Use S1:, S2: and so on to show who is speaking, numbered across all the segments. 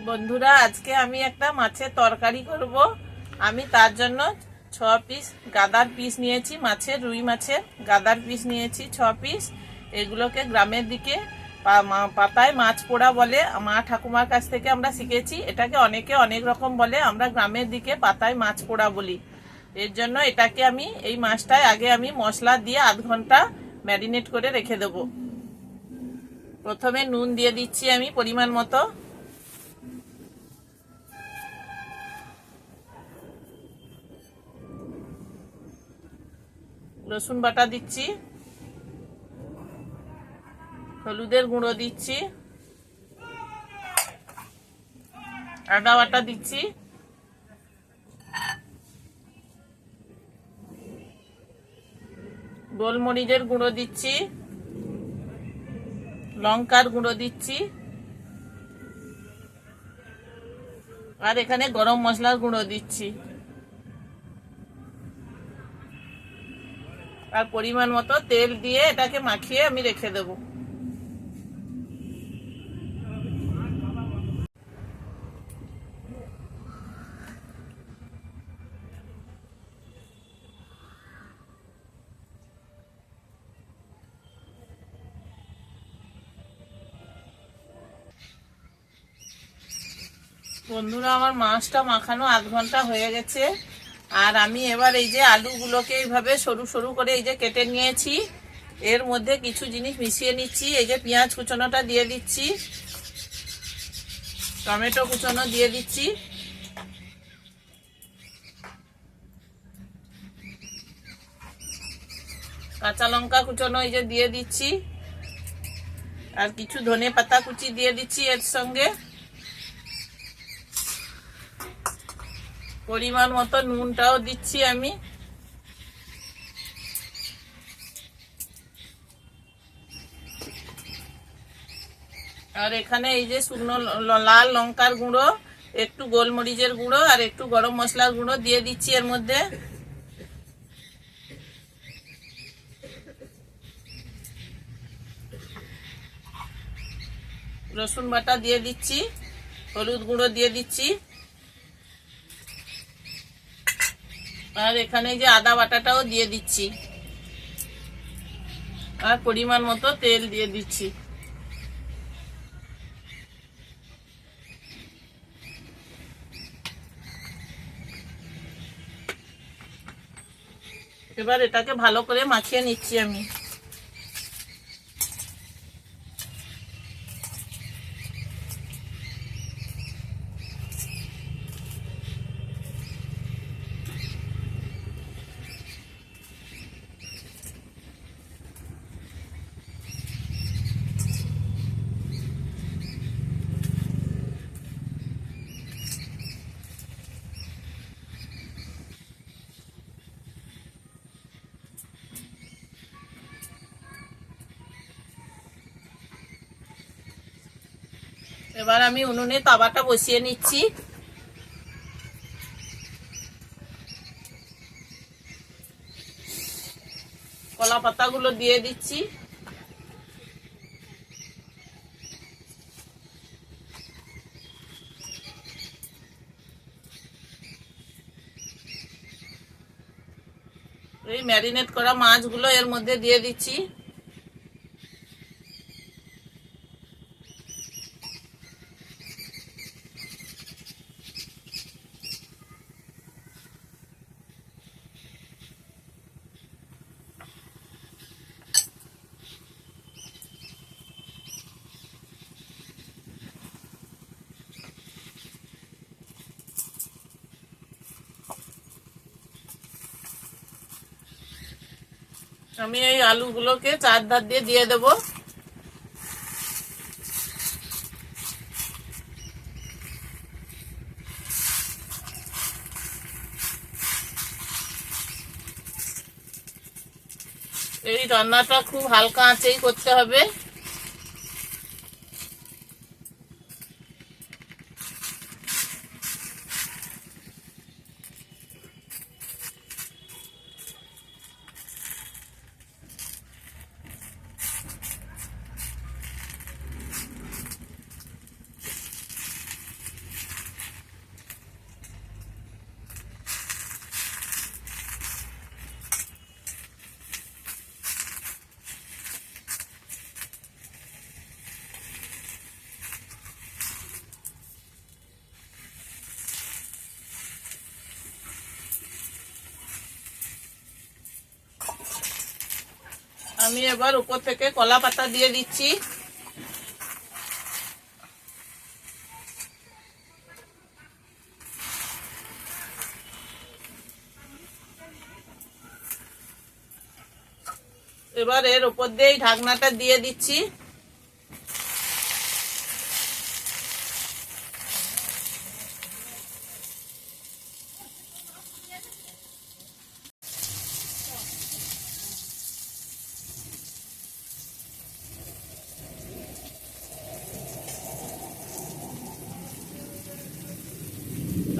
S1: বন্ধুরা, আজকে আমি একটা মাছের তরকারি করব। আমি তার জন্য 6 পিস গাদার পিস নিয়েছি, রুই মাছের গাদার পিস নিয়েছি 6 পিস। এগুলোকে গ্রামের দিকে পাতায় মাছ পোড়া বলে। মা ঠাকুমার কাছ থেকে আমরা শিখেছি। এটাকে অনেকে অনেক রকম বলে, আমরা গ্রামের দিকে পাতায় মাছ পোড়া বলি। এর জন্য এটাকে এই মাছটায় আগে আমি মশলা দিয়ে আধ ঘন্টা ম্যারিনেট করে রেখে দেবো। প্রথমে নুন দিয়ে দিচ্ছি আমি পরিমাণ মতো, রসুন বাটা দিচ্ছি, হলুদের গুঁড়ো দিচ্ছি, আদা বাটা দিচ্ছি, গোলমরিচের গুঁড়ো দিচ্ছি, লঙ্কার গুঁড়ো দিচ্ছি, আর এখানে গরম মশলার গুঁড়ো দিচ্ছি, আর পরিমাণ মতো তেল দিয়ে এটাকে মাখিয়ে আমি রেখে দেব। বন্ধুরা, আমার মাছটা মাখানো আধ ঘন্টা হয়ে গেছে। আর আমি এবার এই যে আলুগুলোকে এইভাবে সরু সরু করে এই যে কেটে নিয়েছি, এর মধ্যে কিছু জিনিস মিশিয়ে নিচ্ছি। এই যে পেঁয়াজ কুচনোটা দিয়ে দিচ্ছি, টমেটো কুচনো দিয়ে দিচ্ছি, কাঁচা লঙ্কা কুচনো এই যে দিয়ে দিচ্ছি, আর কিছু ধনে পাতা কুচি দিয়ে দিচ্ছি এর সঙ্গে। পরিমাণ মতো নুনটাও দিচ্ছি আমি। আর এখানে এই যে শুকনো লাল লঙ্কার গুঁড়ো, একটু গোলমরিচের গুঁড়ো আর একটু গরম মশলার গুঁড়ো দিয়ে দিচ্ছি এর মধ্যে। রসুন বাটা দিয়ে দিচ্ছি, হলুদ গুঁড়ো দিয়ে দিচ্ছি, আর এখানে যে আদা বাটাটাও দিয়ে দিচ্ছি, আর পরিমাণ মতো তেল দিয়ে দিচ্ছি। এবার এটাকে ভালো করে মাখিয়ে নিচ্ছি আমি। এবার আমি উনুনে তাওয়াটা বসিয়ে নিচ্ছি। কলা পাতাগুলো দিয়ে দিচ্ছি, এই ম্যারিনেট করা মাছগুলো এর মধ্যে দিয়ে দিচ্ছি। আমি এই আলুগুলোকে চারধার দিয়ে দিয়ে দেব। এই রান্নাটা খুব হালকা আঁচেই করতে হবে। আমি এবার উপর থেকে কলা পাতা দিয়ে দিচ্ছি। এবার এর উপর দিয়ে ঢাকনাটা দিয়ে দিচ্ছি।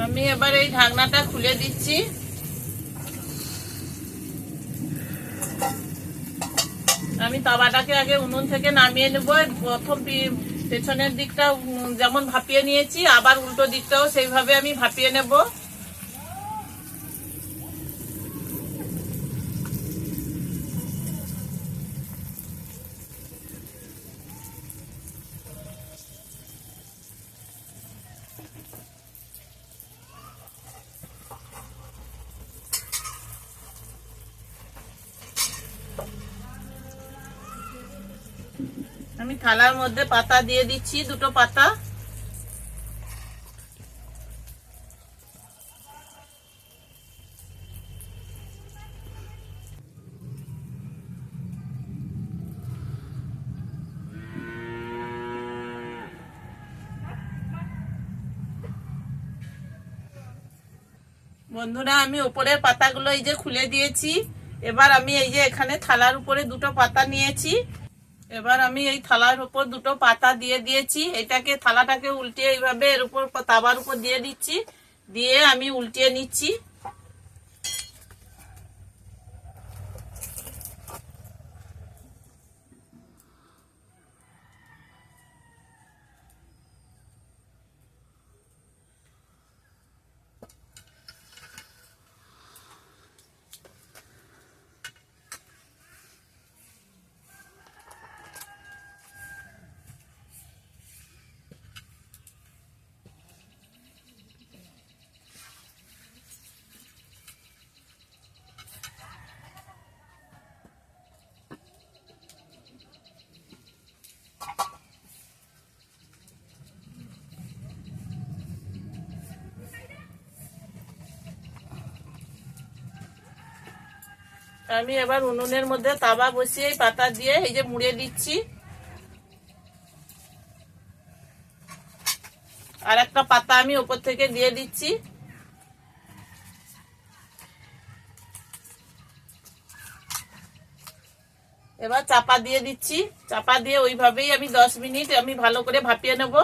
S1: আমি এবার এই ঢাকনাটা খুলে দিচ্ছি। আমি তাওয়াটাকে আগে উনুন থেকে নামিয়ে নেব। প্রথম পেছনের দিকটা যেমন ভাপিয়ে নিয়েছি, আবার উল্টো দিকটাও সেইভাবে আমি ভাপিয়ে নেব। আমি থালার মধ্যে পাতা দিয়ে দিচ্ছি, দুটো পাতা। বন্ধুরা, আমি উপরের পাতাগুলো এই যে খুলে দিয়েছি। এবার আমি এই যে এখানে থালার উপরে দুটো পাতা নিয়েছি। এবার আমি এই থালার উপর দুটো পাতা দিয়ে দিয়েছি। এটাকে থালাটাকে উল্টিয়ে এইভাবে এর উপর তাওয়ার উপর দিয়ে দিচ্ছি, দিয়ে আমি উল্টিয়ে নিচ্ছি। আমি এবার উনুনের মধ্যে তাওয়া বসিয়ে পাতা দিয়ে এই যে মুড়ে দিচ্ছি। আর একটা পাতা আমি উপর থেকে দিয়ে দিচ্ছি। এবার চাপা দিয়ে দিচ্ছি। চাপা দিয়ে ওইভাবেই আমি 10 মিনিট আমি ভালো করে ভাপিয়ে নেব।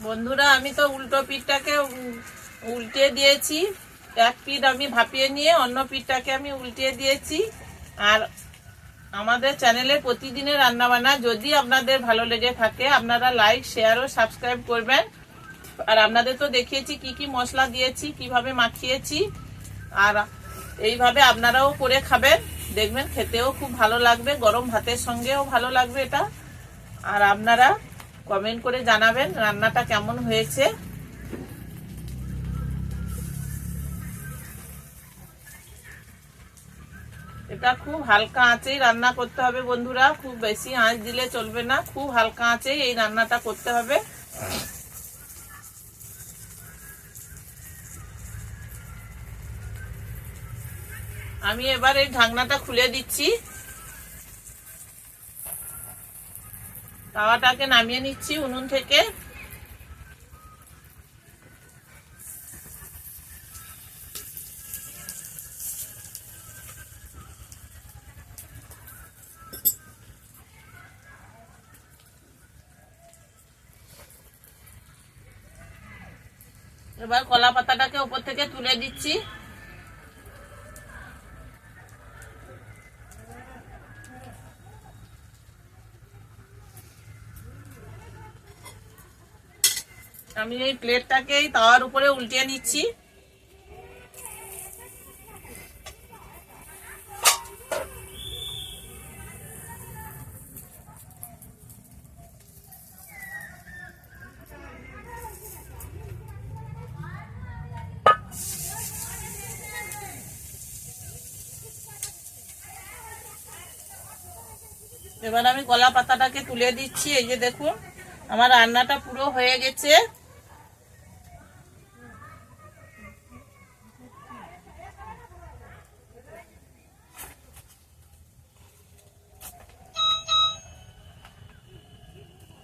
S1: বন্ধুরা, আমি তো উল্টো পিঠটাকে উল্টে দিয়েছি। এক পিঠ আমি ভাপিয়ে নিয়ে অন্য পিঠটাকে আমি উল্টিয়ে দিয়েছি। আর আমাদের চ্যানেলে প্রতিদিনের রান্নাবান্না যদি আপনাদের ভালো লেগে থাকে, আপনারা লাইক, শেয়ার ও সাবস্ক্রাইব করবেন। আর আপনাদের তো দেখিয়েছি কি কি মশলা দিয়েছি, কিভাবে মাখিয়েছি। আর এইভাবে আপনারাও করে খাবেন, দেখবেন খেতেও খুব ভালো লাগবে, গরম ভাতের সঙ্গেও ভালো লাগবে এটা। আর আপনারা কমেন্ট করে জানাবেন রান্নাটা কেমন হয়েছে। এটা খুব হালকা আঁচেই রান্না করতে হবে বন্ধুরা, খুব বেশি আঁচ দিলে চলবে না, খুব হালকা আঁচেই এই রান্নাটা করতে হবে। আমি এবার এই ঢাকনাটা খুলে দিচ্ছি। তাওয়াটাকে নামিয়ে নিচ্ছি উনুন থেকে। এবার কলা পাতাটাকে উপর থেকে তুলে দিচ্ছি। আমি এই প্লেটটাকেই তাওয়ার উপরে উল্টিয়ে নিচ্ছি। এবার আমি কলা পাতাটাকে তুলে দিচ্ছি। এই যে দেখুন আমার রান্নাটা পুরো হয়ে গেছে।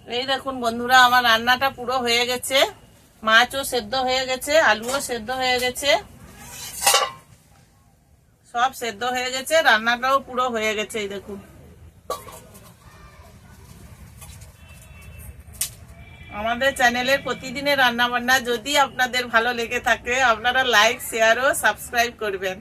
S1: এই দেখুন বন্ধুরা, আমার রান্নাটা পুরো হয়ে গেছে। মাছও সেদ্ধ হয়ে গেছে, আলুও সেদ্ধ হয়ে গেছে, সব সেদ্ধ হয়ে গেছে, রান্নাটাও পুরো হয়ে গেছে। এই দেখুন আমাদের চ্যানেলের প্রতিদিনের রান্না বান্না যদি আপনাদের ভালো লেগে থাকে, আপনারা লাইক, শেয়ার ও সাবস্ক্রাইব করবেন।